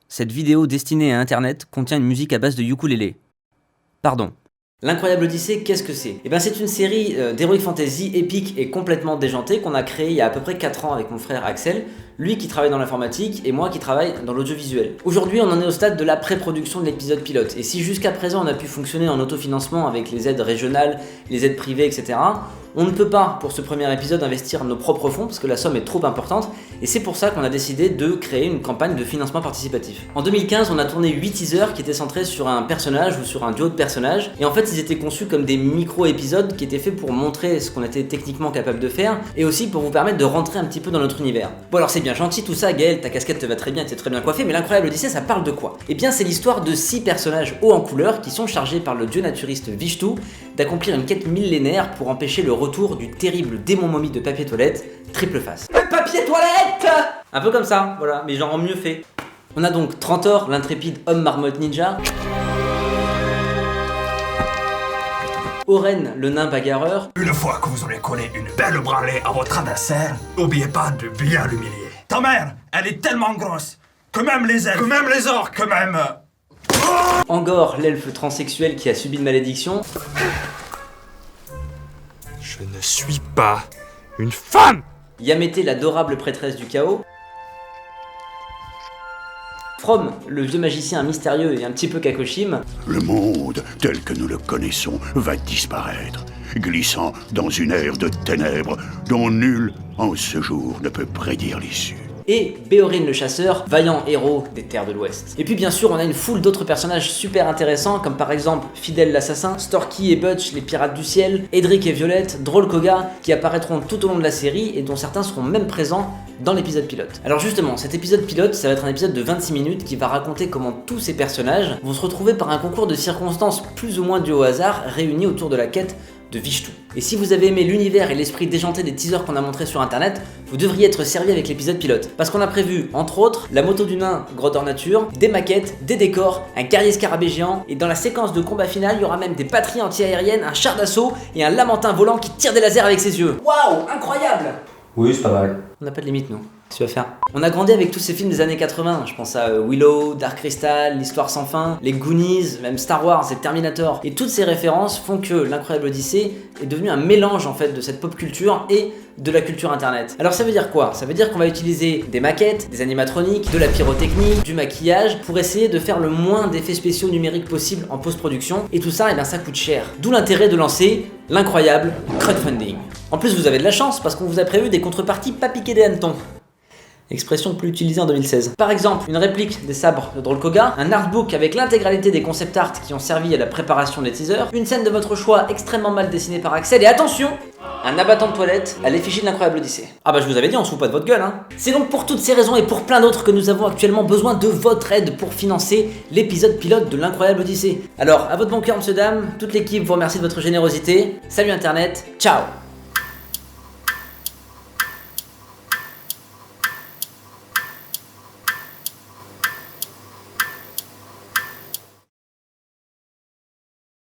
Cette vidéo destinée à Internet contient une musique à base de ukulélé. Pardon. L'Incroyable Odyssée, qu'est-ce que c'est ? Eh bien c'est une série d'heroic fantasy épique et complètement déjantée qu'on a créée il y a à peu près 4 ans avec mon frère Axel, lui qui travaille dans l'informatique et moi qui travaille dans l'audiovisuel. Aujourd'hui on en est au stade de la pré-production de l'épisode pilote, et si jusqu'à présent on a pu fonctionner en autofinancement avec les aides régionales, les aides privées, etc., on ne peut pas pour ce premier épisode investir nos propres fonds parce que la somme est trop importante, et c'est pour ça qu'on a décidé de créer une campagne de financement participatif. En 2015 on a tourné 8 teasers qui étaient centrés sur un personnage ou sur un duo de personnages, et en fait ils étaient conçus comme des micro-épisodes qui étaient faits pour montrer ce qu'on était techniquement capable de faire, et aussi pour vous permettre de rentrer un petit peu dans notre univers. Bon alors c'est bien gentil tout ça, Gaël, ta casquette te va très bien, t'es très bien coiffé, mais l'Incroyable Odyssée ça parle de quoi ? Eh bien c'est l'histoire de 6 personnages hauts en couleur qui sont chargés par le dieu naturiste Vishnu d'accomplir une quête millénaire pour empêcher le retour du terrible démon momie de papier toilette, Triple Face. Le papier toilette ! Un peu comme ça, voilà, mais genre en mieux fait. On a donc Trantor, l'intrépide homme marmotte ninja, Oren, le nain bagarreur. Une fois que vous aurez collé une belle branlée à votre adversaire, n'oubliez pas de bien l'humilier. Ta mère, elle est tellement grosse que même les elfes, que même les orques, que même... Angor, l'elfe transsexuel qui a subi une malédiction. Je ne suis pas une femme! Yamete, l'adorable prêtresse du chaos. From, le vieux magicien mystérieux et un petit peu kakoshim. Le monde, tel que nous le connaissons, va disparaître, glissant dans une ère de ténèbres dont nul, en ce jour, ne peut prédire l'issue. Et Béorin le chasseur, vaillant héros des terres de l'Ouest. Et puis bien sûr on a une foule d'autres personnages super intéressants, comme par exemple Fidel l'assassin, Storky et Butch les pirates du ciel, Edric et Violette, Droll Koga, qui apparaîtront tout au long de la série et dont certains seront même présents dans l'épisode pilote. Alors justement, cet épisode pilote, ça va être un épisode de 26 minutes qui va raconter comment tous ces personnages vont se retrouver par un concours de circonstances plus ou moins dues au hasard, réunis autour de la quête de Vishnu. Et si vous avez aimé l'univers et l'esprit déjanté des teasers qu'on a montrés sur internet, vous devriez être servi avec l'épisode pilote. Parce qu'on a prévu, entre autres, la moto du nain grandeur nature, des maquettes, des décors, un guerrier scarabée géant, et dans la séquence de combat final, il y aura même des batteries anti-aériennes, un char d'assaut et un lamentin volant qui tire des lasers avec ses yeux. Waouh, incroyable! Oui, c'est pas mal. On n'a pas de limite, nous. Qu'est-ce que tu vas faire ? On a grandi avec tous ces films des années 80. Je pense à Willow, Dark Crystal, L'Histoire sans fin, les Goonies, même Star Wars et Terminator. Et toutes ces références font que l'Incroyable Odyssée est devenu un mélange en fait de cette pop culture et de la culture internet. Alors ça veut dire quoi ? Ça veut dire qu'on va utiliser des maquettes, des animatroniques, de la pyrotechnie, du maquillage pour essayer de faire le moins d'effets spéciaux numériques possible en post-production. Et tout ça, ça coûte cher. D'où l'intérêt de lancer l'incroyable crowdfunding. En plus vous avez de la chance parce qu'on vous a prévu des contreparties pas piquées des hannetons. Expression plus utilisée en 2016. Par exemple, une réplique des sabres de Droll Koga, un artbook avec l'intégralité des concept art qui ont servi à la préparation des teasers, une scène de votre choix extrêmement mal dessinée par Axel, et attention, un abattant de toilette à l'effigie de l'Incroyable Odyssée. Ah bah je vous avais dit, on se fout pas de votre gueule hein. C'est donc pour toutes ces raisons et pour plein d'autres que nous avons actuellement besoin de votre aide pour financer l'épisode pilote de l'Incroyable Odyssée. Alors, à votre bon cœur, monsieur, dame, toute l'équipe vous remercie de votre générosité. Salut internet, ciao.